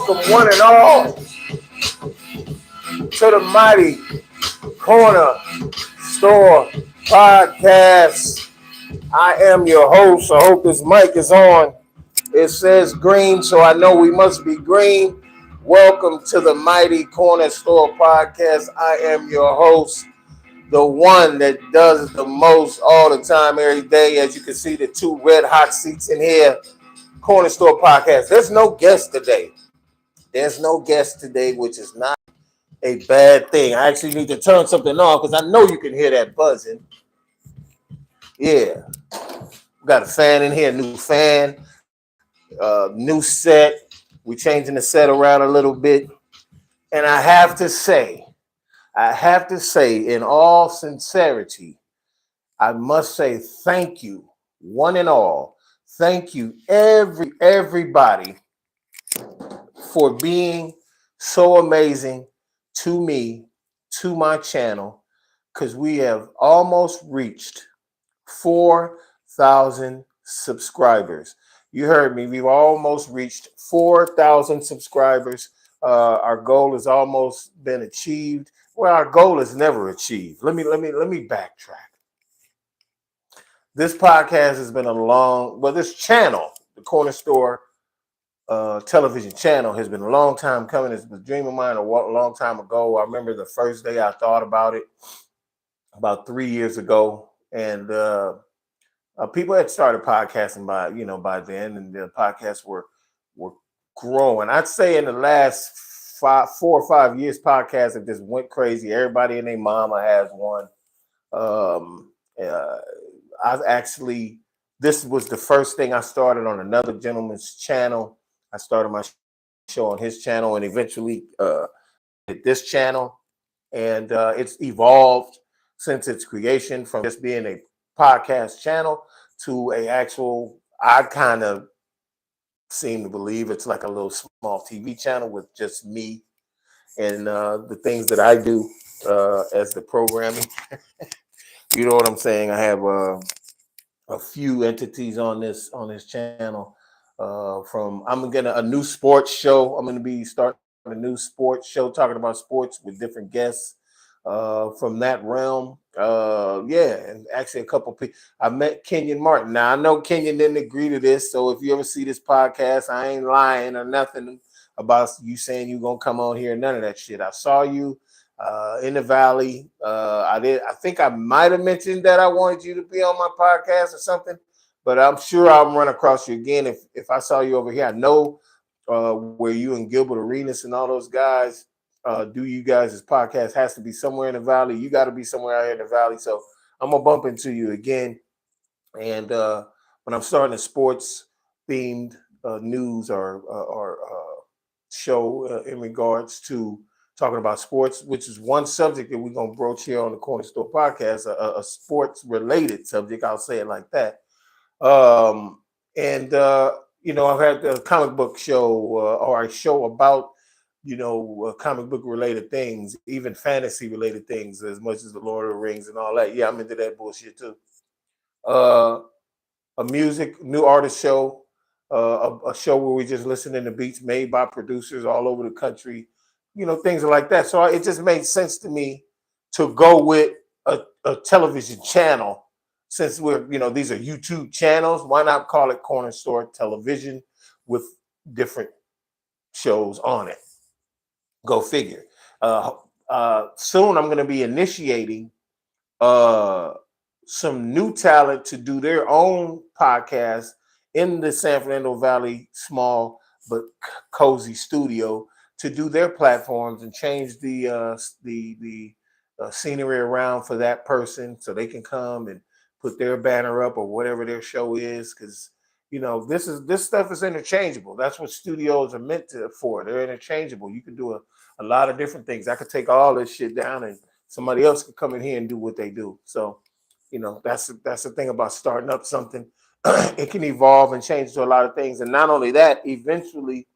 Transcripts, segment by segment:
welcome one and all to the mighty Corner Store Podcast. I am your host. I hope this mic is on. It says green, so I know we must be green. Welcome to the mighty Corner Store Podcast. I am your host, the one that does the most all the time, every day. As you can see, the two red hot seats in here. Corner Store Podcast. There's no guest today. Which is not a bad thing. I actually need to turn something off because I know you can hear that buzzing. Yeah. We got a fan in here, new fan, new set. We're changing the set around a little bit. And I have to say, in all sincerity, I must say thank you, one and all. Thank you, everybody, for being so amazing to me, to my channel, because we have almost reached 4,000 subscribers. You heard me. We've almost reached 4,000 subscribers. Our goal has almost been achieved. Well, our goal is never achieved. Let me backtrack. This podcast has been this channel, the Corner Store television channel, has been a long time coming. It's been a dream of mine a long time ago. I remember the first day I thought about it about 3 years ago, and people had started podcasting by then, and the podcasts were growing. I'd say in the last 4 or 5 years, podcasts have just went crazy. Everybody and their mama has one. This was the first thing I started on another gentleman's channel. I started my show on his channel and eventually at this channel. And it's evolved since its creation from just being a podcast channel to I kind of seem to believe it's like a little small TV channel with just me and the things that I do as the programming. You know what I'm saying? I have a few entities on this channel. A new sports show. I'm gonna be starting a new sports show talking about sports with different guests from that realm. And actually a couple people. I met Kenyon Martin. Now I know Kenyon didn't agree to this, so if you ever see this podcast, I ain't lying or nothing about you saying you're gonna come on here. None of that shit. I saw you in the Valley. I think I might have mentioned that I wanted you to be on my podcast or something, but I'm sure I'll run across you again if I saw you over here. I know where you and Gilbert Arenas and all those guys do you guys' podcast has to be somewhere in the Valley. You got to be somewhere out here in the Valley. So I'm going to bump into you again. And when I'm starting a sports themed news or show in regards to talking about sports, which is one subject that we're going to broach here on the Corner Store Podcast, a sports-related subject. I'll say it like that. I've had the comic book show or a show about, comic book-related things, even fantasy-related things, as much as the Lord of the Rings and all that. Yeah, I'm into that bullshit, too. A new artist show, a show where we just listen to beats made by producers all over the country, things like that. So it just made sense to me to go with a television channel. Since these are YouTube channels, why not call it Corner Store Television with different shows on it? Go figure. Soon I'm going to be initiating some new talent to do their own podcast in the San Fernando Valley small but cozy studio to do their platforms and change the scenery around for that person so they can come and put their banner up or whatever their show is, because this stuff is interchangeable. That's what studios are meant for. They're interchangeable. You can do a lot of different things. I could take all this shit down and somebody else could come in here and do what they do. So that's the thing about starting up something. It can evolve and change to a lot of things, and not only that, eventually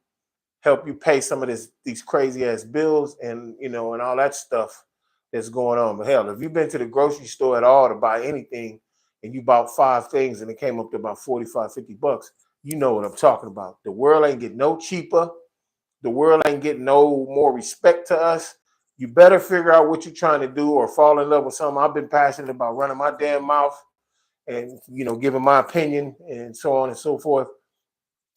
help you pay some of these crazy ass bills and and all that stuff that's going on. But hell, if you've been to the grocery store at all to buy anything and you bought 5 things and it came up to about $45-50, you know what I'm talking about. The world ain't getting no cheaper. the world ain't getting no more respect to us. You better figure out what you're trying to do or fall in love with something. I've been passionate about running my damn mouth and, giving my opinion and so on and so forth.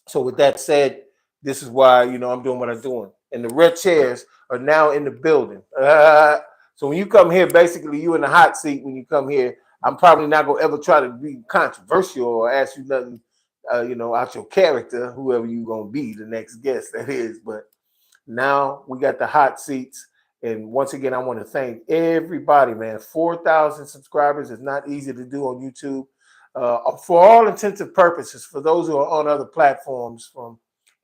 So with that said, this is why, I'm doing what I'm doing. And the red chairs are now in the building. So when you come here, basically you in the hot seat when you come here. I'm probably not going to ever try to be controversial or ask you nothing, out your character, whoever you're going to be, the next guest, that is. But now we got the hot seats. And once again, I want to thank everybody, man. 4,000 subscribers is not easy to do on YouTube. For all intensive purposes, for those who are on other platforms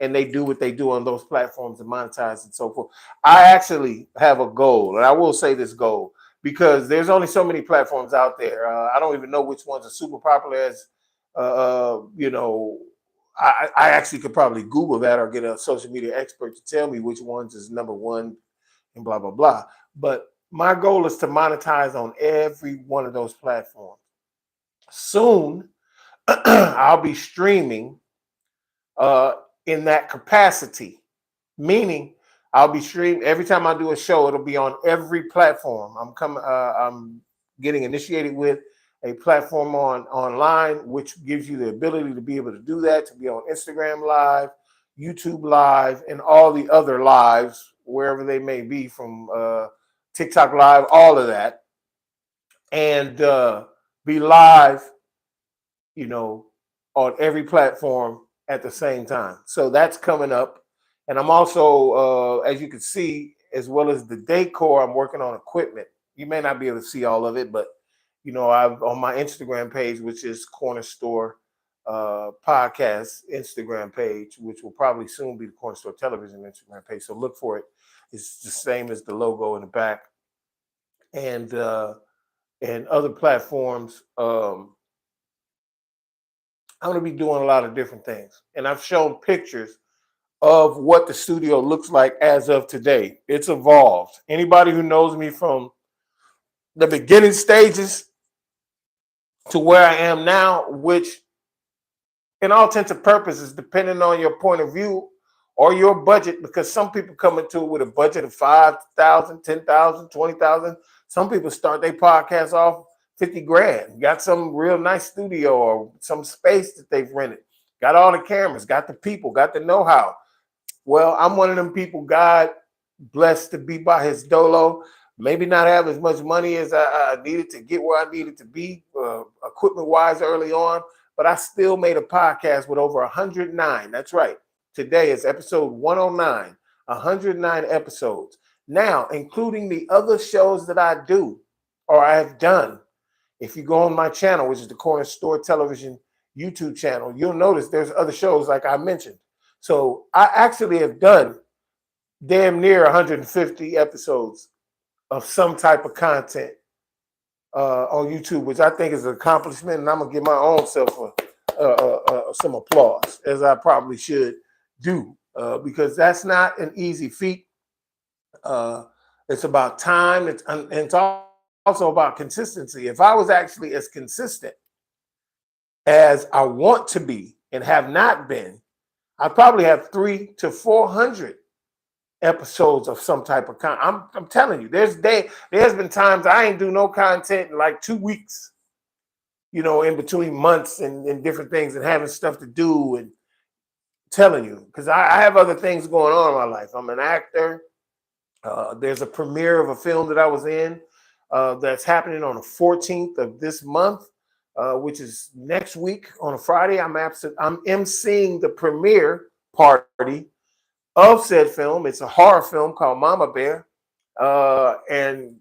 and they do what they do on those platforms and monetize and so forth. I actually have a goal, and I will say this goal, because there's only so many platforms out there. I don't even know which ones are super popular as, I actually could probably Google that or get a social media expert to tell me which ones is number one and blah, blah, blah. But my goal is to monetize on every one of those platforms. Soon, I'll be streaming in that capacity, meaning I'll be streaming every time I do a show. It'll be on every platform. I'm getting initiated with a platform online, which gives you the ability to be able to do that, to be on Instagram Live, YouTube Live, and all the other lives, wherever they may be, from TikTok Live, all of that, and be live, on every platform at the same time. So that's coming up. And I'm also, as you can see, as well as the decor, I'm working on equipment. You may not be able to see all of it, but I've on my Instagram page, which is Corner Store Podcast Instagram page, which will probably soon be the Corner Store Television Instagram page. So look for it. It's the same as the logo in the back, and other platforms. I'm going to be doing a lot of different things, and I've shown pictures of what the studio looks like as of today. It's evolved. Anybody who knows me from the beginning stages to where I am now, which in all intents and purposes, depending on your point of view or your budget, because some people come into it with a budget of 5,000, 10,000, 20,000. Some people start their podcast off 50 grand, got some real nice studio or some space that they've rented, got all the cameras, got the people, got the know-how. Well, I'm one of them people, God blessed to be by his dolo, maybe not have as much money as I needed to get where I needed to be equipment-wise early on, but I still made a podcast with over 109. That's right. Today is episode 109, 109 episodes. Now, including the other shows that I do or I have done. If you go on my channel, which is the Corner Store Television YouTube channel, you'll notice there's other shows like I mentioned. So I actually have done damn near 150 episodes of some type of content on YouTube, which I think is an accomplishment, and I'm gonna give my own self some applause, as I probably should do, because that's not an easy feat. It's about time. It's also about consistency. If I was actually as consistent as I want to be and have not been, I probably have 300 to 400 episodes of some type of content. I'm telling you, there's been times I ain't do no content in like 2 weeks, in between months and different things and having stuff to do, and telling you, because I have other things going on in my life. I'm an actor. There's a premiere of a film that I was in that's happening on the 14th of this month, which is next week on a Friday. I'm emceeing the premiere party of said film. It's a horror film called Mama Bear, and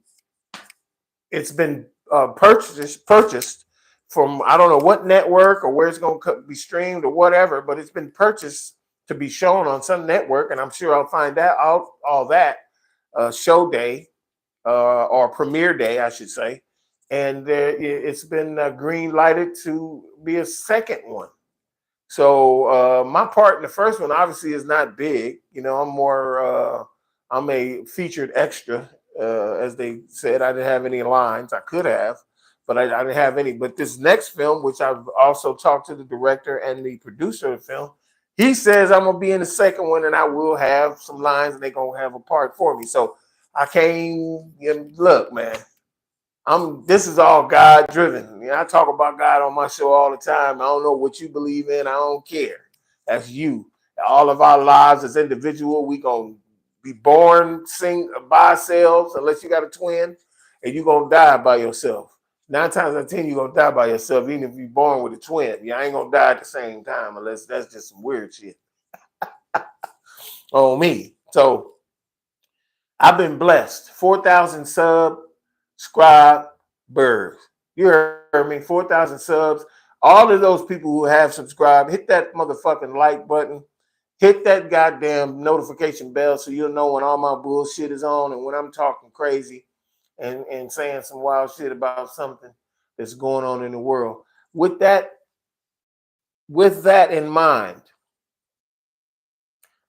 it's been purchased from, I don't know what network or where it's going to be streamed or whatever, but it's been purchased to be shown on some network, and I'm sure I'll find out all that show day or premiere day, I should say, and it's been green lighted to be a second one. So my part in the first one obviously is not big. I'm a featured extra, as they said. I didn't have any lines. I could have, but I didn't have any. But this next film, which I've also talked to the director and the producer of the film, He says I'm gonna be in the second one, and I will have some lines, and they're gonna have a part for me. So I came and look, man. This is all God driven. I talk about God on my show all the time. I don't know what you believe in. I don't care. That's you. All of our lives as individual, we gonna be born sing by ourselves unless you got a twin, and you're gonna die by yourself. 9 times out of 10, you're gonna die by yourself, even if you're born with a twin. You ain't gonna die at the same time unless that's just some weird shit on me. So I've been blessed. 4,000 subscribers. You heard me. 4,000 subs. All of those people who have subscribed, hit that motherfucking like button. Hit that goddamn notification bell so you'll know when all my bullshit is on and when I'm talking crazy and saying some wild shit about something that's going on in the world. With that in mind,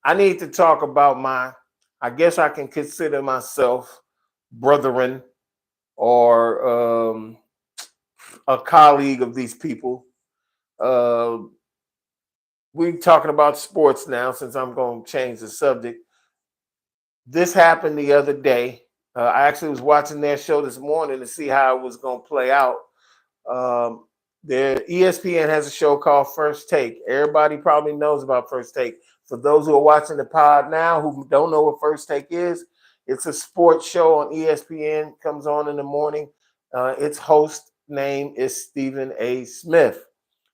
I need to talk about I guess I can consider myself brethren or a colleague of these people. We're talking about sports now since I'm going to change the subject. This happened the other day. I actually was watching their show this morning to see how it was going to play out. The ESPN has a show called First Take. Everybody probably knows about First Take. For those who are watching the pod now who don't know what First Take is, it's a sports show on ESPN. Comes on in the morning. Its host name is Stephen A. Smith.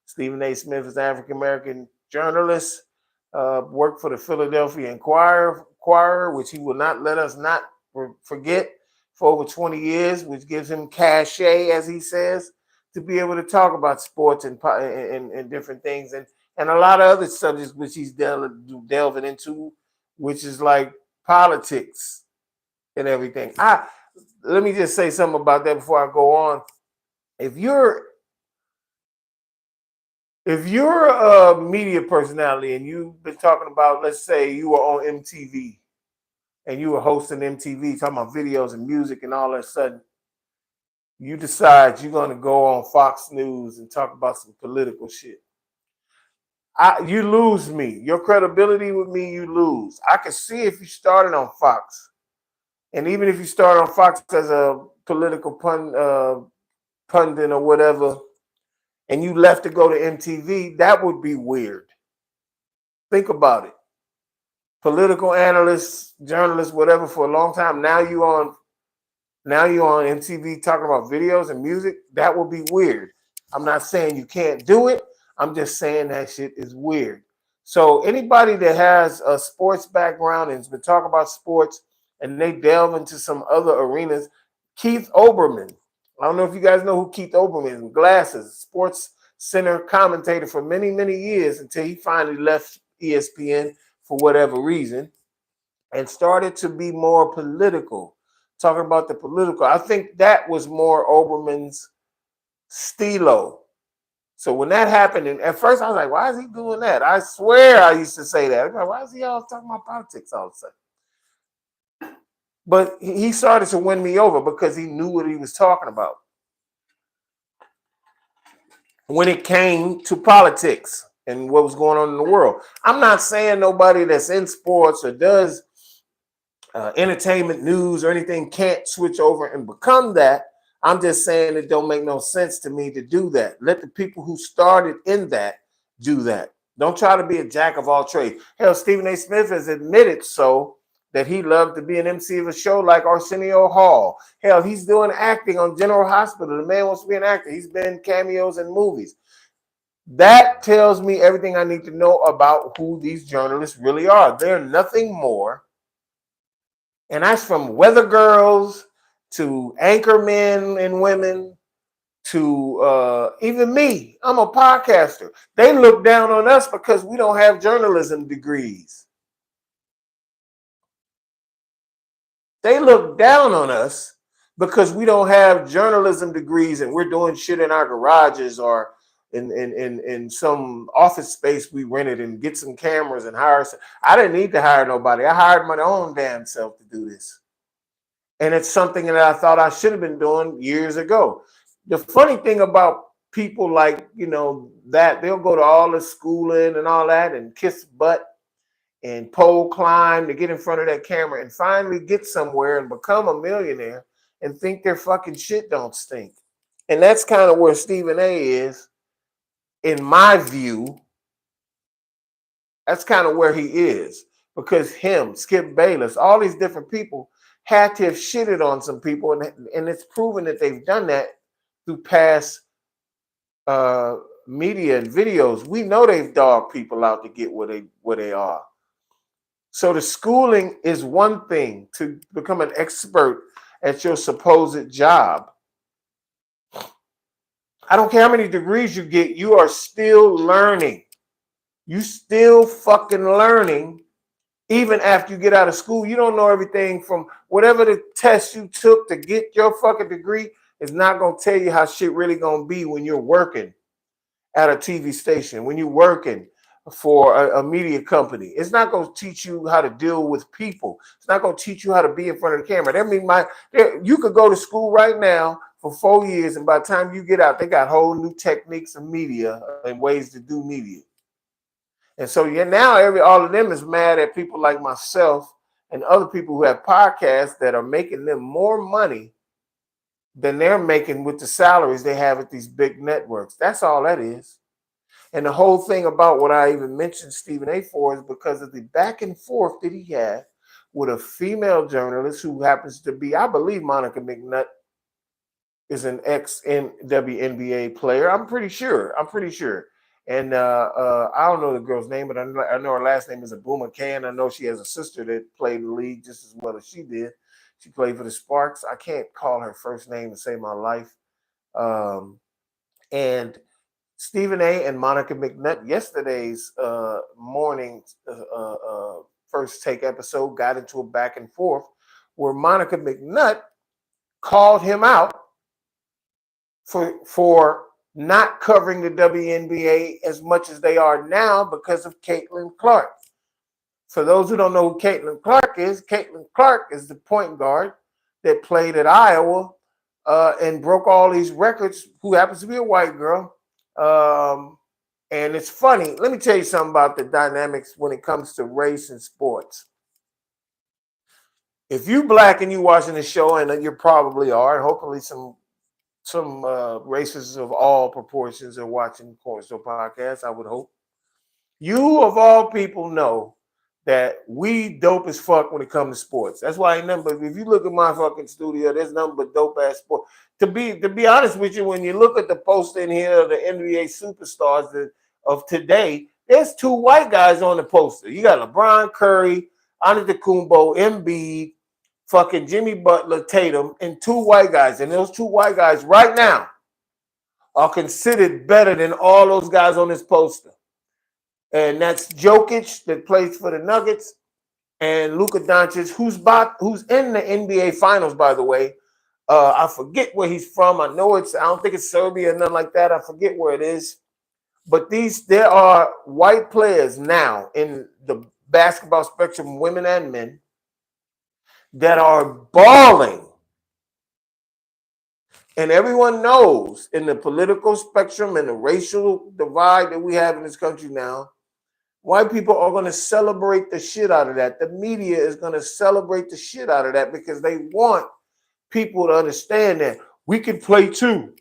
Stephen A. Smith is an African-American journalist, worked for the Philadelphia Inquirer, which he will not let us not forget, for over 20 years, which gives him cachet, as he says, to be able to talk about sports and different things and a lot of other subjects which he's delving into, which is like politics and everything. Let me just say something about that before I go on. If you're a media personality and you've been talking about, let's say you were on MTV and you were hosting MTV, talking about videos and music, and all of a sudden you decide you're going to go on Fox News and talk about some political shit. You lose me. Your credibility with me, you lose. I can see if you started on Fox. And even if you start on Fox as a political pundit or whatever, and you left to go to MTV, that would be weird. Think about it. Political analysts, journalists, whatever, for a long time. Now you on MTV talking about videos and music. That would be weird. I'm not saying you can't do it. I'm just saying that shit is weird. So anybody that has a sports background and has been talking about sports and they delve into some other arenas, Keith Olbermann. I don't know if you guys know who Keith Olbermann is. Glasses, Sports Center commentator for many, many years until he finally left ESPN for whatever reason and started to be more political, talking about the political. I think that was more Olbermann's stilo. So when that happened, and at first I was like, why is he doing that? I swear I used to say that. Like, why is he always talking about politics all of a sudden? But he started to win me over because he knew what he was talking about when it came to politics and what was going on in the world. I'm not saying nobody that's in sports or does entertainment news or anything can't switch over and become that. I'm just saying it don't make no sense to me to do that. Let the people who started in that do that. Don't try to be a jack of all trades. Hell, Stephen A. Smith has admitted so that he loved to be an MC of a show like Arsenio Hall. Hell, he's doing acting on General Hospital. The man wants to be an actor. He's been in cameos in movies. That tells me everything I need to know about who these journalists really are. They're nothing more. And that's from weather girls to anchormen and women to even me. I'm a podcaster. They look down on us because we don't have journalism degrees. They look down on us because we don't have journalism degrees and we're doing shit in our garages or in some office space we rented and get some cameras and hire. I didn't need to hire nobody. I hired my own damn self to do this. And it's something that I thought I should have been doing years ago. The funny thing about people like, that they'll go to all the schooling and all that and kiss butt and pole climb to get in front of that camera and finally get somewhere and become a millionaire and think their fucking shit don't stink. And that's kind of where Stephen A is, in my view. That's kind of where he is, because him, Skip Bayless, all these different people had to have shitted on some people, and it's proven that they've done that through past media and videos. We know they've dogged people out to get where they are. So the schooling is one thing to become an expert at your supposed job. I don't care how many degrees you get, you are still learning. You still fucking learning. Even after you get out of school, you don't know everything. From whatever the test you took to get your fucking degree is not going to tell you how shit really going to be when you're working at a TV station, when you're working for a media company. It's not going to teach you how to deal with people. It's not going to teach you how to be in front of the camera. That means you could go to school right now for 4 years, and by the time you get out, they got whole new techniques of media and ways to do media. And so now all of them is mad at people like myself and other people who have podcasts that are making them more money than they're making with the salaries they have at these big networks. That's all that is. And the whole thing about what I even mentioned Stephen A for is because of the back and forth that he had with a female journalist who happens to be, I believe Monica McNutt is an ex-WNBA player. I'm pretty sure. And I don't know the girl's name, but I know her last name is Abuma Khan. I know she has a sister that played in the league just as well as she did. She played for the Sparks. I can't call her first name to save my life. And Stephen A. and Monica McNutt, yesterday's morning first take episode, got into a back and forth where Monica McNutt called him out for not covering the WNBA as much as they are now because of Caitlin Clark. For those who don't know who Caitlin Clark is the point guard that played at Iowa and broke all these records, who happens to be a white girl. And it's funny. Let me tell you something about the dynamics when it comes to race in sports. If you black and you watching the show, and you probably are, and hopefully some racists of all proportions are watching Corner Store Podcast, I would hope. You, of all people, know that we dope as fuck when it comes to sports. That's why ain't nothing but, if you look at my fucking studio, there's nothing but dope ass sport. To be honest with you, when you look at the poster in here of the NBA superstars of today, there's 2 white guys on the poster. You got LeBron, Curry, Antetokounmpo, Embiid, fucking Jimmy Butler, Tatum, and 2 white guys. And those 2 white guys right now are considered better than all those guys on this poster. And that's Jokic, that plays for the Nuggets, and Luka Doncic, who's in the NBA Finals, by the way. I forget where he's from. I don't think it's Serbia or nothing like that. I forget where it is. But there are white players now in the basketball spectrum, women and men, that are balling. And everyone knows in the political spectrum and the racial divide that we have in this country now, white people are going to celebrate the shit out of that. The media is going to celebrate the shit out of that because they want people to understand that we can play too.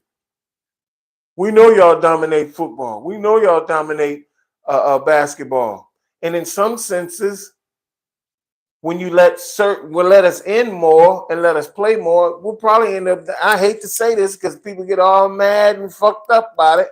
We know y'all dominate football. We know y'all dominate basketball. And in some senses, when you let us in more and let us play more, we'll probably end up, I hate to say this because people get all mad and fucked up about it,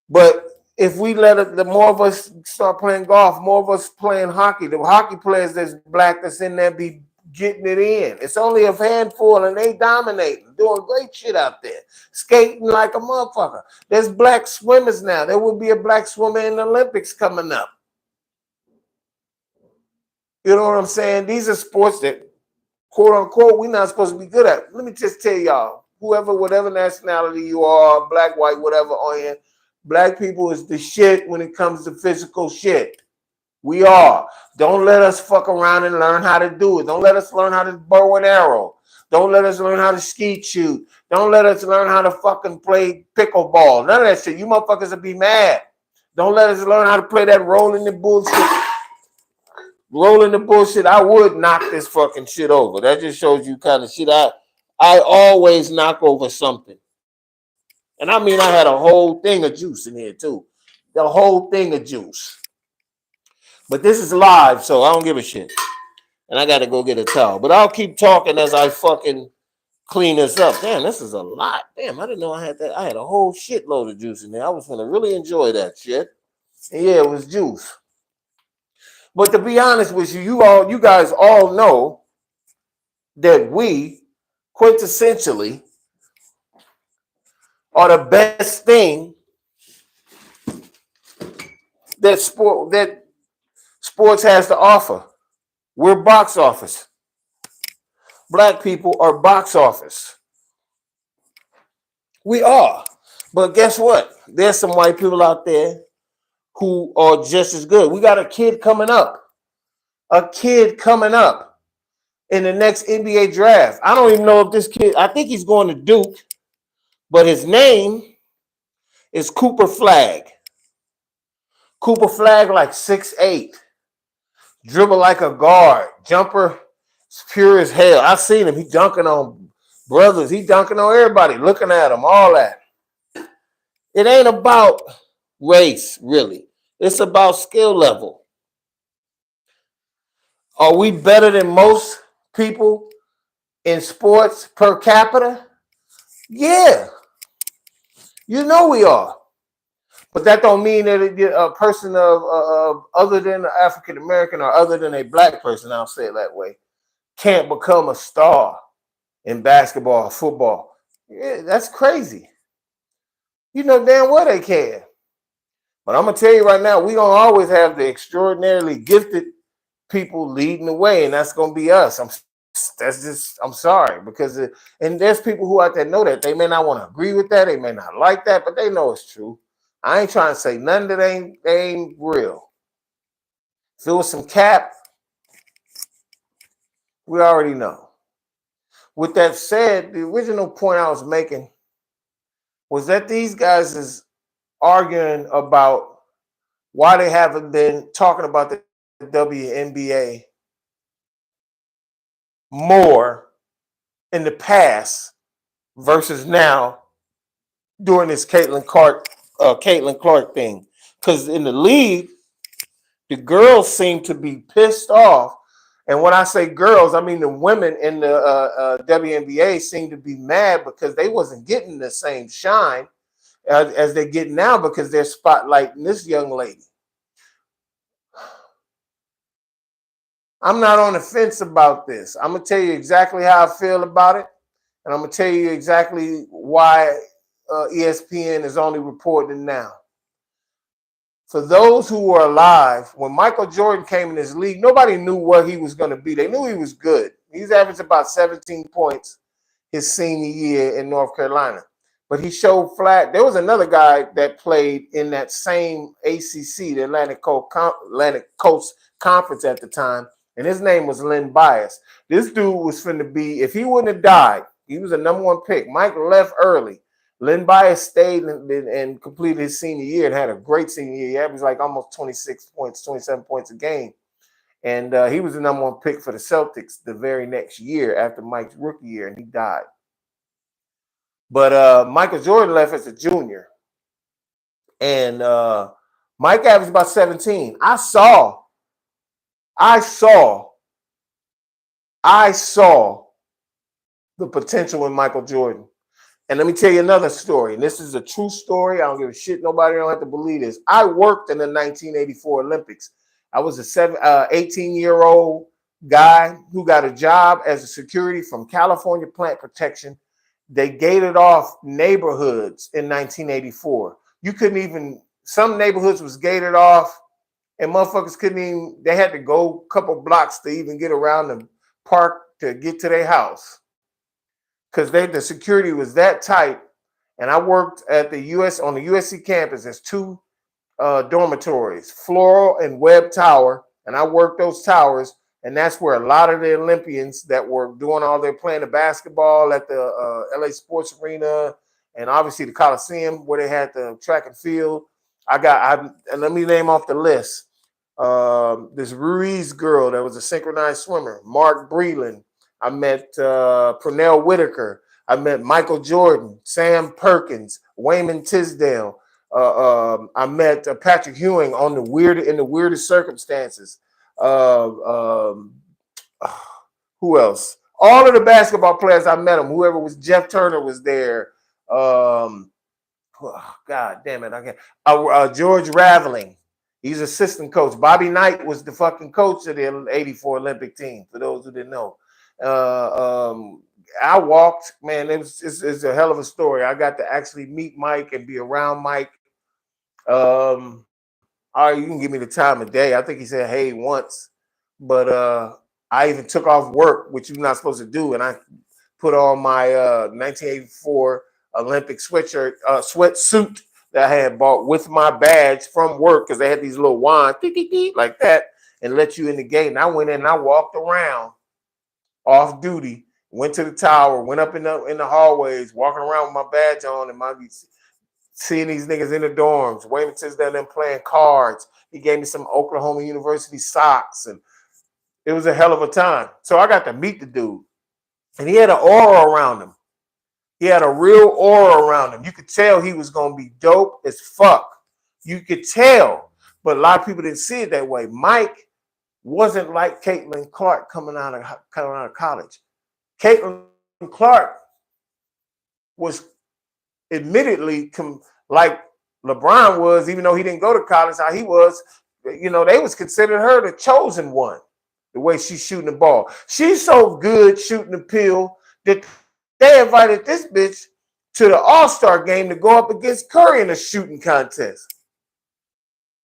but if we the more of us start playing golf, more of us playing hockey, the hockey players that's black that's in there be getting it in. It's only a handful and they dominating, doing great shit out there, skating like a motherfucker. There's black swimmers now. There will be a black swimmer in the Olympics coming up. You know what I'm saying? These are sports that, quote unquote, we're not supposed to be good at. Let me just tell y'all, whatever nationality you are, black, white, whatever on here, black people is the shit when it comes to physical shit. We are. Don't let us fuck around and learn how to do it. Don't let us learn how to bow and arrow. Don't let us learn how to skeet shoot. Don't let us learn how to fucking play pickleball. None of that shit. You motherfuckers will be mad. Don't let us learn how to play that rolling the bullshit. Rolling the bullshit. I would knock this fucking shit over. That just shows you kind of shit. I always knock over something. And I mean, I had a whole thing of juice in here too. The whole thing of juice. But this is live, so I don't give a shit. And I got to go get a towel. But I'll keep talking as I fucking clean this up. Damn, this is a lot. Damn, I didn't know I had that. I had a whole shitload of juice in there. I was going to really enjoy that shit. And yeah, it was juice. But to be honest with you, you guys all know that we quintessentially are the best thing that sports has to offer. We're box office. Black people are box office. We are. But guess what? There's some white people out there who are just as good. We got a kid coming up. A kid coming up in the next NBA draft. I don't even know if this kid, I think he's going to Duke, but his name is Cooper Flagg. Cooper Flagg, like 6'8", dribble like a guard, jumper, it's pure as hell. I seen him. He dunking on brothers. He dunking on everybody, looking at him, all that. It ain't about race, really. It's about skill level. Are we better than most people in sports per capita? Yeah. You know we are. But that don't mean that a person of other than African American or other than a black person, I'll say it that way, can't become a star in basketball or football. Yeah, that's crazy. You know damn well they can. But I'm going to tell you right now, we don't always have the extraordinarily gifted people leading the way, and that's going to be us. I'm sorry, because and there's people who out there know that. They may not want to agree with that. They may not like that, but they know it's true. I ain't trying to say nothing that ain't real. If it was some cap, we already know. With that said, the original point I was making was that these guys is arguing about why they haven't been talking about the WNBA more in the past versus now during this Caitlin Clark thing. Because in the league, the girls seem to be pissed off. And when I say girls, I mean the women in the WNBA seem to be mad because they wasn't getting the same shine as they get now because they're spotlighting this young lady. I'm not on the fence about this. I'm going to tell you exactly how I feel about it. And I'm going to tell you exactly why ESPN is only reporting now. For those who were alive, when Michael Jordan came in this league, nobody knew what he was going to be. They knew he was good. He's averaged about 17 points his senior year in North Carolina. But he showed flat. There was another guy that played in that same ACC, the Atlantic Coast Conference at the time, and his name was Len Bias. This dude was finna be, if he wouldn't have died, he was a number one pick. Mike left early. Len Bias stayed and completed his senior year and had a great senior year. He averaged like almost 26 points, 27 points a game. And he was the number one pick for the Celtics the very next year after Mike's rookie year, and he died. But Michael Jordan left as a junior. And Mike averaged about 17. I saw the potential in Michael Jordan. And let me tell you another story. And this is a true story. I don't give a shit. Nobody don't have to believe this. I worked in the 1984 Olympics. I was a 18-year-old guy who got a job as a security from California Plant Protection. They gated off neighborhoods in 1984. You couldn't even, some neighborhoods was gated off and motherfuckers couldn't even, they had to go a couple blocks to even get around the park to get to their house. Because the security was that tight. And I worked at on the USC campus. There's two dormitories, Floral and Webb Tower. And I worked those towers. And that's where a lot of the Olympians that were doing all their playing the basketball at the LA Sports Arena and obviously the Coliseum where they had the track and field. And let me name off the list. This Ruiz girl that was a synchronized swimmer, Mark Breland. I met Pernell Whitaker. I met Michael Jordan, Sam Perkins, Wayman Tisdale. I met Patrick Ewing in the weirdest circumstances. Who else? All of the basketball players I met them. Whoever was Jeff Turner was there. God damn it! I can't. George Raveling. He's assistant coach. Bobby Knight was the fucking coach of the '84 Olympic team. For those who didn't know, I walked. Man, it's a hell of a story. I got to actually meet Mike and be around Mike. All right, you can give me the time of day. I think he said hey once, but I even took off work, which you're not supposed to do, and I put on my 1984 Olympic sweatsuit that I had bought with my badge from work because they had these little wands like that and let you in the gate. And I went in and I walked around off duty, went to the tower, went up in the hallways, walking around with my badge on and seeing these niggas in the dorms, Wayman Tisdale them playing cards. He gave me some Oklahoma University socks, and it was a hell of a time. So I got to meet the dude, and he had an aura around him. He had a real aura around him. You could tell he was going to be dope as fuck. You could tell, but a lot of people didn't see it that way. Mike wasn't like Caitlin Clark coming out of college. Caitlin Clark was admittedly like LeBron was, even though he didn't go to college, how he was, they was considered her the chosen one, the way she's shooting the ball. She's so good shooting the pill that they invited this bitch to the All-Star game to go up against Curry in a shooting contest.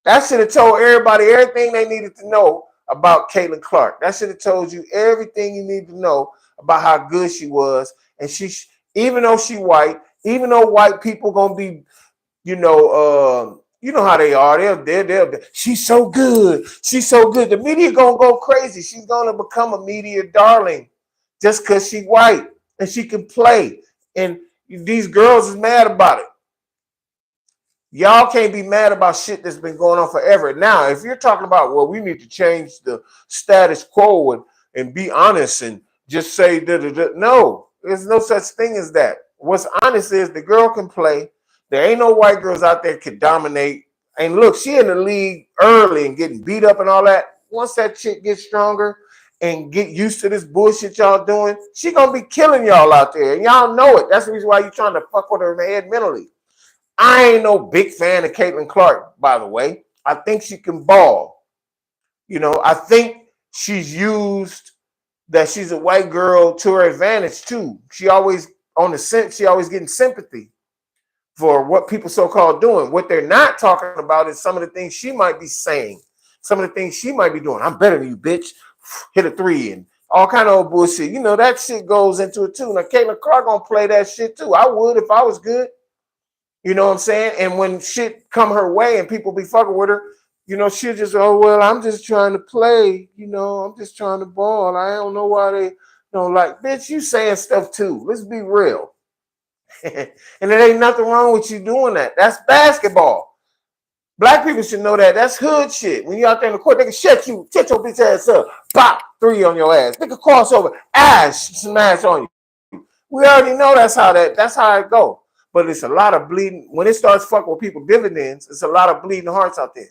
That should have told everybody everything they needed to know about Caitlin Clark. That should have told you everything you need to know about how good she was. And even though she white, even though white people gonna be, you know how they are. They're she's so good. She's so good. The media gonna go crazy. She's gonna become a media darling just because she white and she can play. And these girls is mad about it. Y'all can't be mad about shit that's been going on forever. Now, if you're talking about, well, we need to change the status quo and be honest and just say no, there's no such thing as that. What's honest is the girl can play. There ain't no white girls out there can dominate. And look, she in the league early and getting beat up and all that. Once that chick gets stronger and get used to this bullshit y'all doing, she gonna be killing y'all out there. And y'all know it. That's the reason why you're trying to fuck with her in the head mentally. I ain't no big fan of Caitlin Clark, by the way. I think she can ball. I think she's used that she's a white girl to her advantage too. She always getting sympathy for what people so-called doing. What they're not talking about is some of the things she might be saying, some of the things she might be doing. I'm better than you, bitch. Hit a three and all kind of old bullshit. That shit goes into it too. Now, Caitlin Clark gonna play that shit too. I would if I was good. You know what I'm saying? And when shit come her way and people be fucking with her, she'll just, oh, well, I'm just trying to play. I'm just trying to ball. I don't know why they don't like, bitch, you saying stuff too. Let's be real. And there ain't nothing wrong with you doing that. That's basketball. Black people should know that. That's hood shit. When you out there in the court, they can shut your bitch ass up. Pop, 3 on your ass. They can crossover. Smash on you. We already know that's how it go. But it's a lot of bleeding. When it starts fucking with people dividends, it's a lot of bleeding hearts out there.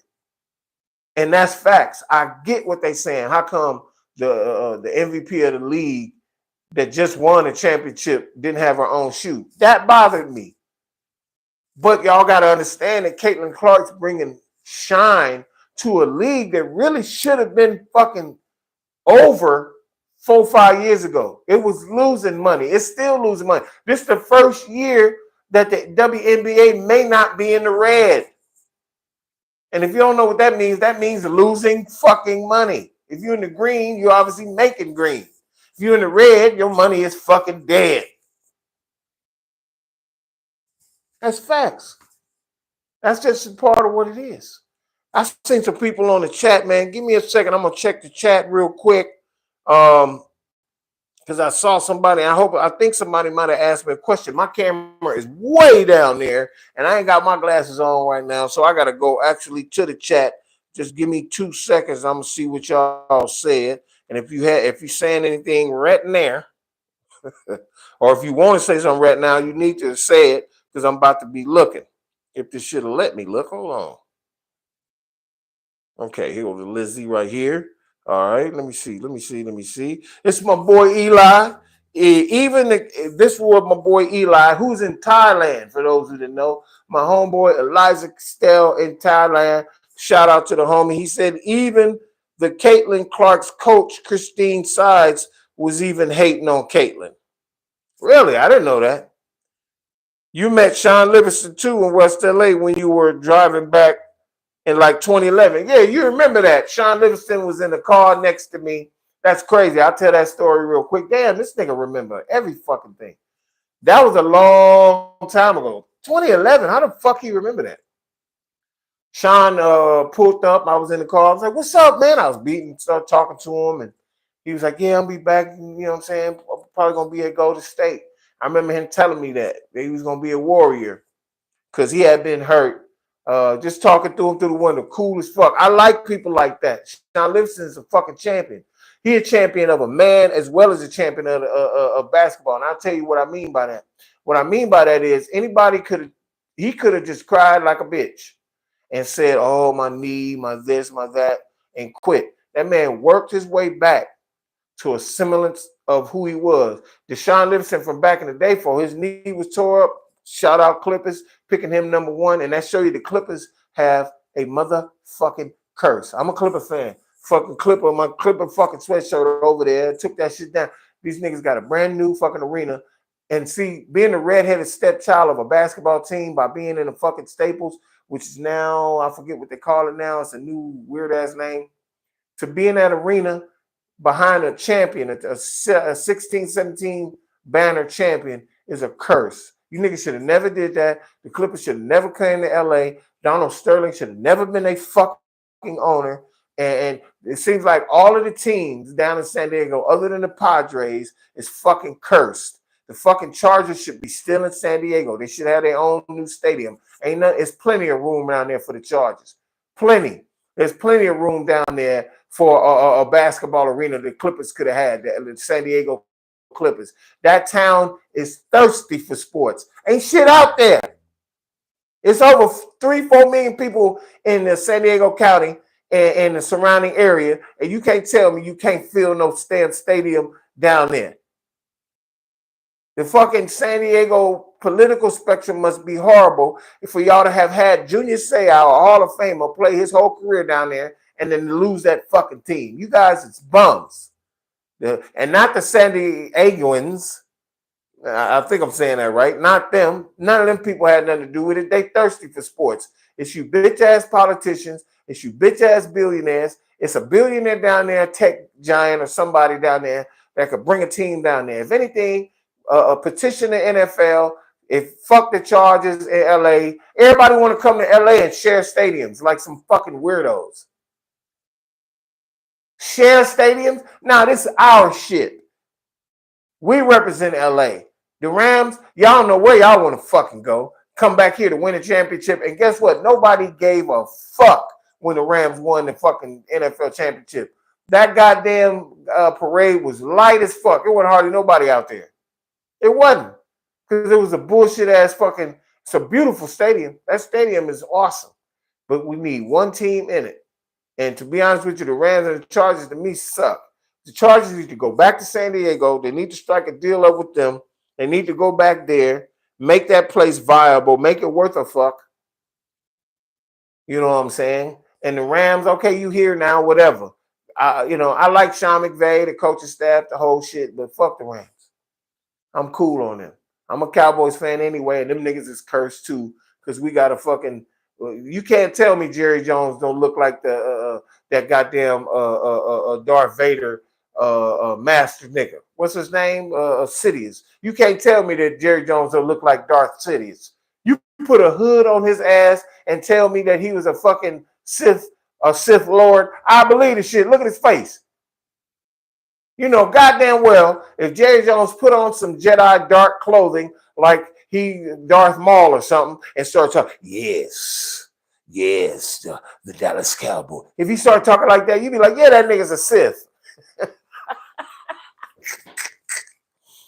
And that's facts. I get what they saying. How come the MVP of the league that just won a championship didn't have her own shoe? That bothered me. But y'all got to understand that Caitlin Clark's bringing shine to a league that really should have been fucking over 4 or 5 years ago. It was losing money. It's still losing money. This is the first year that the WNBA may not be in the red. And if you don't know what that means losing fucking money. If you're in the green, you're obviously making green. If you're in the red, your money is fucking dead. That's facts. That's just part of what it is. I've seen some people on the chat, man. Give me a second. I'm going to check the chat real quick. Because I saw somebody. I think somebody might have asked me a question. My camera is way down there, and I ain't got my glasses on right now, so I gotta go actually to the chat. Just give me 2 seconds. I'm gonna see what y'all said, and if you're saying anything right there, or if you want to say something right now, you need to say it because I'm about to be looking. If this should have let me look, hold on. Okay, here goes Lizzie right here. All right, let me see. It's my boy Eli. This was my boy Eli, who's in Thailand. For those who didn't know, my homeboy Eliza Stell in Thailand. Shout out to the homie. He said even the Caitlin Clark's coach, Christine Sides, was even hating on Caitlin. Really, I didn't know that. You met Sean Livingston too in West LA when you were driving back in like 2011. Yeah, you remember that. Sean Livingston was in the car next to me. That's crazy. I'll tell that story real quick. Damn, this nigga remember every fucking thing. That was a long time ago. 2011. How the fuck you remember that? Sean pulled up. I was in the car. I was like, what's up, man? I was beating, started talking to him, and he was like, yeah, I'll be back. You know what I'm saying? I'm probably going to be at Golden State. I remember him telling me that he was going to be a Warrior because he had been hurt. Just talking to him through the window, cool as fuck. I like people like that. Sean Livingston is a fucking champion. He a champion of a man as well as a champion of basketball. And I'll tell you what I mean by that. What I mean by that is he could have just cried like a bitch and said, oh, my knee, my this, my that, and quit. That man worked his way back to a semblance of who he was. Deshaun Livingston from back in the day, for his knee was tore up. Shout out Clippers, picking him number one. And that show you the Clippers have a motherfucking curse. I'm a Clipper fan. Fucking Clipper, my Clipper fucking sweatshirt over there. Took that shit down. These niggas got a brand new fucking arena. And see, being the redheaded stepchild of a basketball team by being in the fucking Staples, which is now, I forget what they call it now. It's a new weird ass name. To be in that arena behind a champion, a 16, 17 banner champion is a curse. You niggas should have never did that. The Clippers should have never came to LA. Donald Sterling should have never been a fucking owner. And it seems like all of the teams down in San Diego, other than the Padres, is fucking cursed. The fucking Chargers should be still in San Diego. They should have their own new stadium. It's plenty of room down there for the Chargers. Plenty. There's plenty of room down there for a basketball arena the Clippers could have had, the San Diego Clippers. That town is thirsty for sports. Ain't shit out there. It's over 3-4 million people in the San Diego County and the surrounding area, and you can't tell me you can't fill no stadium down there. The fucking San Diego political spectrum must be horrible for y'all to have had Junior Seau, a Hall of Famer, play his whole career down there and then lose that fucking team. You guys, it's bums. And not the San Diegoans. I think I'm saying that right. Not them. None of them people had nothing to do with it. They thirsty for sports. It's you bitch-ass politicians. It's you bitch-ass billionaires. It's a billionaire down there, tech giant or somebody down there that could bring a team down there. If anything, a petition to NFL, if fuck the Chargers in LA, everybody want to come to LA and share stadiums like some fucking weirdos. Share stadiums? Nah, this is our shit. We represent LA. The Rams, y'all don't know where y'all want to fucking go. Come back here to win a championship. And guess what? Nobody gave a fuck when the Rams won the fucking NFL championship. That goddamn parade was light as fuck. It wasn't hardly nobody out there. It wasn't. Because it was a bullshit ass fucking, it's a beautiful stadium. That stadium is awesome. But we need one team in it. And to be honest with you, the Rams and the Chargers to me suck. The Chargers need to go back to San Diego. They need to strike a deal up with them. They need to go back there, make that place viable, make it worth a fuck. You know what I'm saying? And the Rams, okay, you here now, whatever. I like Sean McVay, the coaching staff, the whole shit, but fuck the Rams. I'm cool on them. I'm a Cowboys fan anyway, and them niggas is cursed too, because we got a fucking. You can't tell me Jerry Jones don't look like that goddamn Darth Vader master nigga. What's his name? Sidious. You can't tell me that Jerry Jones don't look like Darth Sidious. You put a hood on his ass and tell me that he was a fucking Sith Lord. I believe the shit. Look at his face. You know goddamn well if Jerry Jones put on some Jedi dark clothing like he Darth Maul or something and start talking, yes, the Dallas Cowboy. If he start talking like that, you'd be like, yeah, that nigga's a Sith.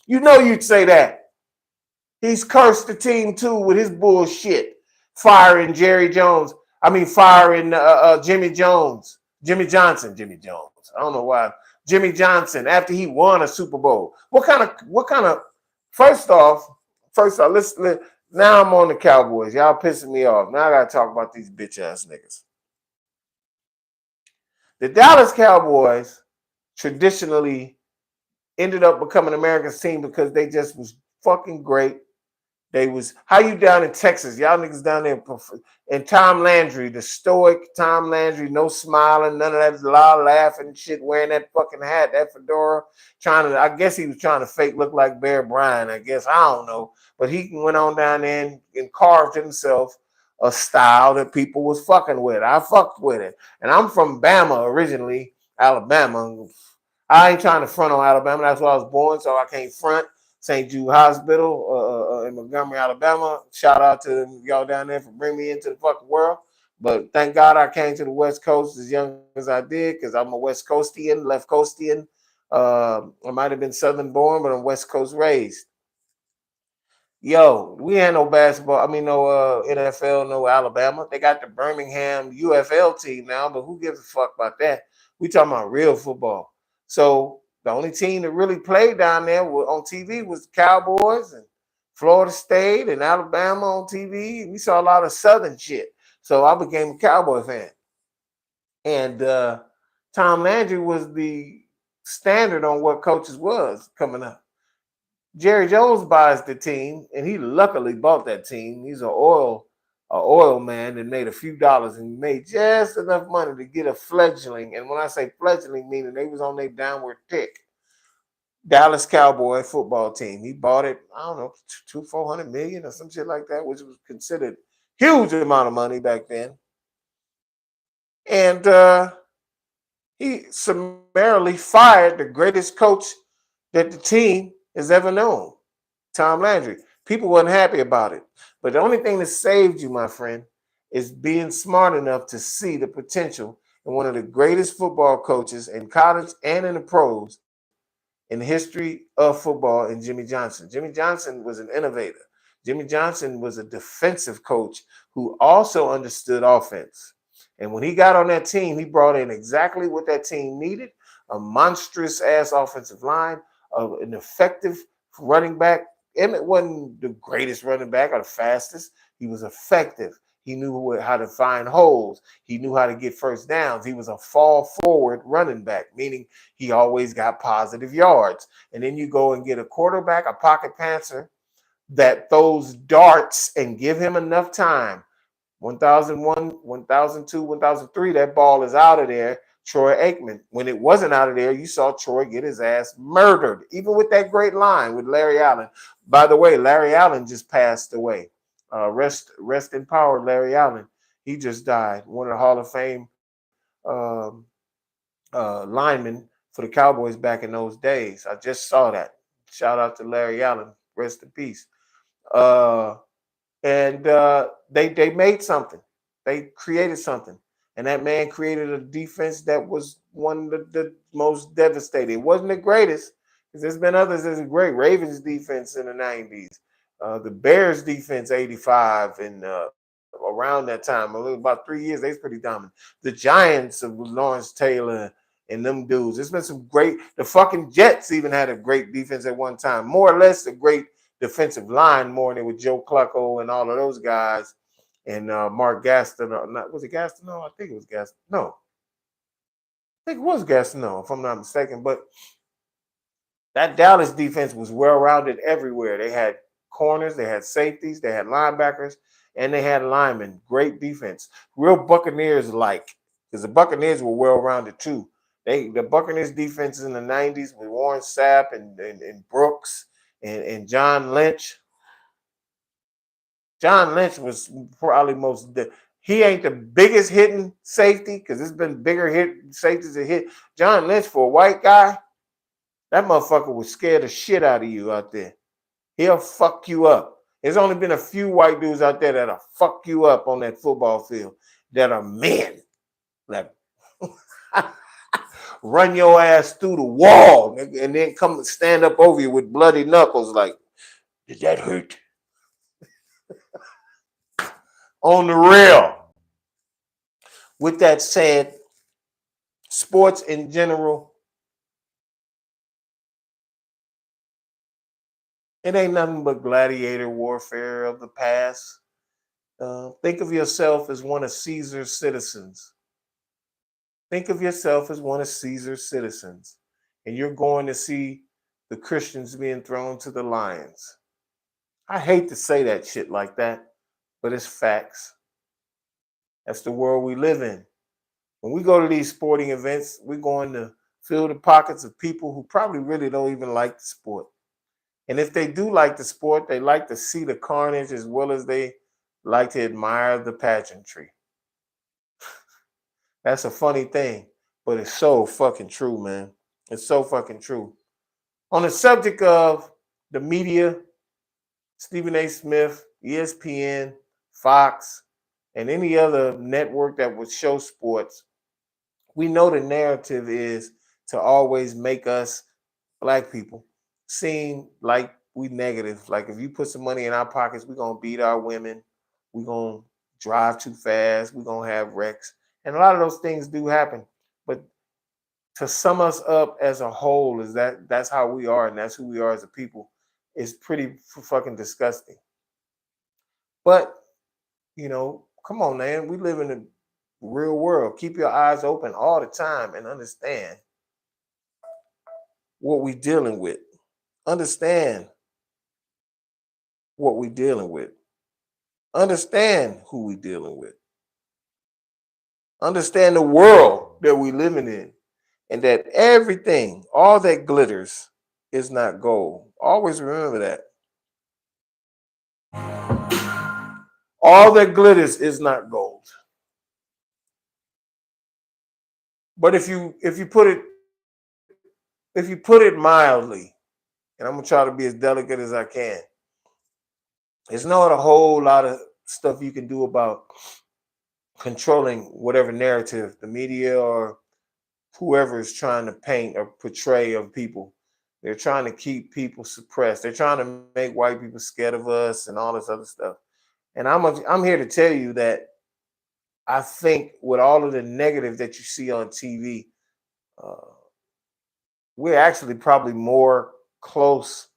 You know you'd say that. He's cursed the team too with his bullshit. Firing Jerry Jones. I mean, firing Jimmy Jones. Jimmy Johnson. I don't know why. Jimmy Johnson after he won a Super Bowl. What kind of first off, now I'm on the Cowboys. Y'all pissing me off. Now I gotta talk about these bitch ass niggas. The Dallas Cowboys traditionally ended up becoming America's team because they just was fucking great. They was, how you down in Texas? Y'all niggas down there. And Tom Landry, the stoic Tom Landry, no smiling, none of that loud laughing shit, wearing that fucking hat, that fedora, I guess he was trying to fake look like Bear Bryant, I guess. I don't know. But he went on down there and carved himself a style that people was fucking with. I fucked with it. And I'm from Bama originally, Alabama. I ain't trying to front on Alabama. That's where I was born, so I can't front. St. Jude Hospital in Montgomery, Alabama. Shout out to y'all down there for bringing me into the fucking world. But thank God I came to the West Coast as young as I did because I'm a West Coastian, left Coastian. I might have been Southern born, but I'm West Coast raised. Yo, we ain't no basketball. I mean, no NFL, no Alabama. They got the Birmingham UFL team now, but who gives a fuck about that? We talking about real football. So the only team that really played down there on TV was the Cowboys and Florida State and Alabama on TV. We saw a lot of Southern shit. So I became a Cowboy fan. And Tom Landry was the standard on what coaches was coming up. Jerry Jones buys the team, and he luckily bought that team. He's an oil man that made a few dollars and made just enough money to get a fledgling. And when I say fledgling, meaning they was on their downward tick. Dallas Cowboy football team. He bought it, I don't know, $400 million or some shit like that, which was considered huge amount of money back then. And he summarily fired the greatest coach that the team has ever known, Tom Landry. People weren't happy about it. But the only thing that saved you, my friend, is being smart enough to see the potential in one of the greatest football coaches in college and in the pros in the history of football in Jimmy Johnson. Jimmy Johnson was an innovator. Jimmy Johnson was a defensive coach who also understood offense. And when he got on that team, he brought in exactly what that team needed, a monstrous ass offensive line, an effective running back. Emmett wasn't the greatest running back or the fastest. He was effective. He knew how to find holes. He knew how to get first downs. He was a fall forward running back, meaning he always got positive yards. And then you go and get a quarterback, a pocket pantser that throws darts and give him enough time. 1001, 1002, 1003, that ball is out of there. Troy Aikman. When it wasn't out of there, you saw Troy get his ass murdered, even with that great line with Larry Allen. By the way, Larry Allen just passed away. Rest in power, Larry Allen. He just died. One of the Hall of Fame linemen for the Cowboys back in those days. I just saw that. Shout out to Larry Allen. Rest in peace. And they made something. They created something. And that man created a defense that was one of the most devastating. It wasn't the greatest, because there's been others that's great. Ravens defense in the 90s. The Bears defense, 85, and around that time, about 3 years, they was pretty dominant. The Giants of Lawrence Taylor and them dudes. There's been some great, the fucking Jets even had a great defense at one time. More or less a great defensive line, more than with Joe Clucko and all of those guys. And Mark Gastineau. Was it Gastineau? I think it was Gastineau. No. I think it was Gastineau, if I'm not mistaken. But that Dallas defense was well-rounded everywhere. They had corners, they had safeties, they had linebackers, and they had linemen. Great defense. Real Buccaneers-like, because the Buccaneers were well-rounded too. The Buccaneers defense in the 90s with Warren Sapp and Brooks and John Lynch. John Lynch was probably he ain't the biggest hitting safety, because there's been bigger hit safeties that hit. John Lynch, for a white guy, That motherfucker would scare the shit out of you out there. He'll fuck you up. There's only been a few white dudes out there that'll fuck you up on that football field that are men. Like, run your ass through the wall, nigga, and then come and stand up over you with bloody knuckles like, did that hurt? On the real. With that said, sports in general, it ain't nothing but gladiator warfare of the past. Think of yourself as one of Caesar's citizens. Think of yourself as one of Caesar's citizens, and you're going to see the Christians being thrown to the lions. I hate to say that shit like that, but it's facts. That's the world we live in. When we go to these sporting events, we're going to fill the pockets of people who probably really don't even like the sport. And if they do like the sport, they like to see the carnage as well as they like to admire the pageantry. That's a funny thing, but it's so fucking true, man. It's so fucking true. On the subject of the media, Stephen A. Smith, ESPN, Fox, and any other network that would show sports, we know the narrative is to always make us black people seem like we negative. Like if you put some money in our pockets, we're going to beat our women. We're going to drive too fast. We're going to have wrecks. And a lot of those things do happen. But to sum us up as a whole is that's how we are and that's who we are as a people is pretty fucking disgusting. But, you know, come on, man. We live in the real world. Keep your eyes open all the time and understand what we're dealing with. Understand what we're dealing with. Understand who we're dealing with. Understand the world that we're living in. And that everything, all that glitters, is not gold. Always remember that. All that glitters is not gold. But if you put it mildly, and I'm gonna try to be as delicate as I can, there's not a whole lot of stuff you can do about controlling whatever narrative the media or whoever is trying to paint or portray of people. They're trying to keep people suppressed. They're trying to make white people scared of us and all this other stuff. And I'm here to tell you that I think with all of the negative that you see on TV, we're actually probably more close.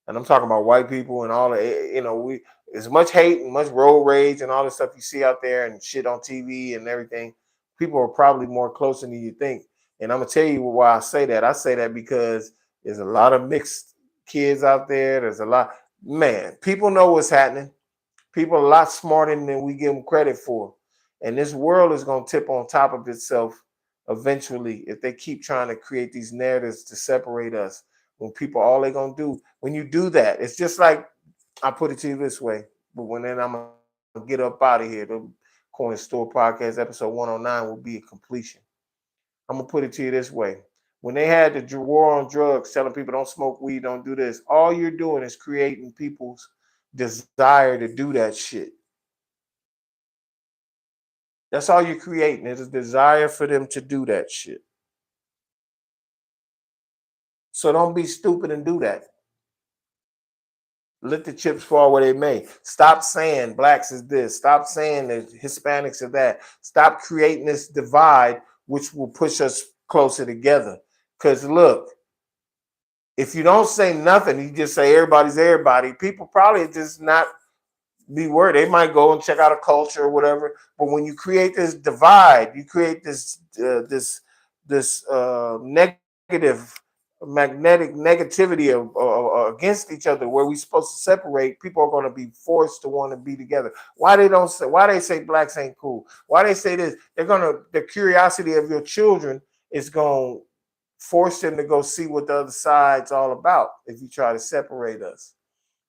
And I'm talking about white people and all the, we as much hate and much road rage and all the stuff you see out there and shit on TV and everything. People are probably more closer than you think. And I'm gonna tell you why I say that. I say that because there's a lot of mixed kids out there. There's a lot, man. People know what's happening. People are a lot smarter than we give them credit for. And this world is gonna tip on top of itself eventually if they keep trying to create these narratives to separate us. When people, all they're gonna do, when you do that, it's just like, I put it to you this way, but when then I'm gonna get up out of here, the Corner Store Podcast episode 109 will be a completion. I'm gonna put it to you this way. When they had the war on drugs, telling people don't smoke weed, don't do this, all you're doing is creating people's desire to do that shit. That's all you're creating, is a desire for them to do that shit. So don't be stupid and do that. Let the chips fall where they may. Stop saying blacks is this. Stop saying that Hispanics are that. Stop creating this divide, which will push us closer together. Because look, if you don't say nothing, you just say everybody's everybody, people probably just not be worried. They might go and check out a culture or whatever. But when you create this divide, you create this negative, magnetic negativity of against each other, where we're supposed to separate. People are going to be forced to want to be together. Why they say blacks ain't cool? Why they say this? The curiosity of your children is going to force them to go see what the other side's all about. If you try to separate us,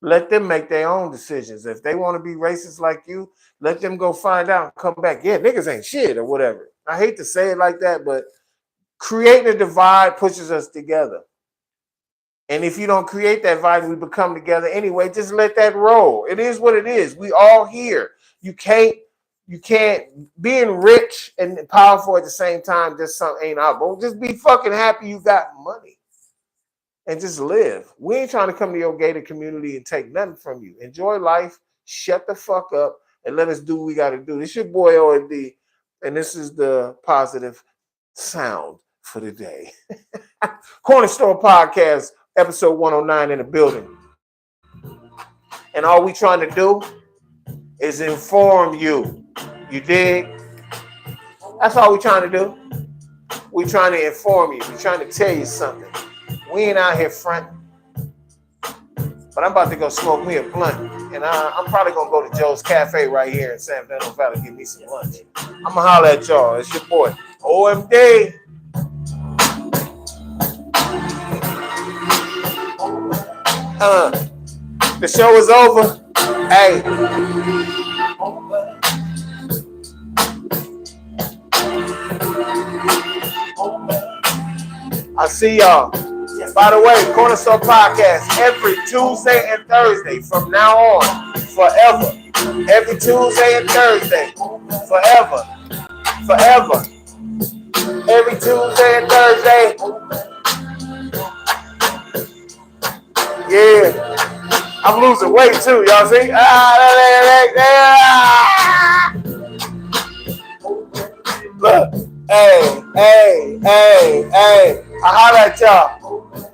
let them make their own decisions. If they want to be racist like you, let them go find out and come back. Yeah, niggas ain't shit or whatever. I hate to say it like that, but creating a divide pushes us together. And if you don't create that vibe, we become together anyway. Just let that roll. It is what it is. We all here. You can't being rich and powerful at the same time. Just something ain't out. But just be fucking happy you got money and just live. We ain't trying to come to your gated community and take nothing from you. Enjoy life. Shut the fuck up and let us do what we got to do. This your boy OMD, and this is the positive sound for the day. Corner Store Podcast, episode 109 in the building. And all we trying to do is inform you. You dig? That's all we trying to do. We trying to inform you. We trying to tell you something. We ain't out here fronting. But I'm about to go smoke me a blunt. And I'm probably going to go to Joe's Cafe right here in San Fernando Valley and get me some lunch. I'm going to holler at y'all. It's your boy, OMD. The show is over. Hey. I'll see y'all. By the way, Corner Store Podcast every Tuesday and Thursday from now on, forever. Every Tuesday and Thursday, forever. Forever. Every Tuesday and Thursday. Yeah. I'm losing weight too, y'all see? Look. Hey. I holler at y'all.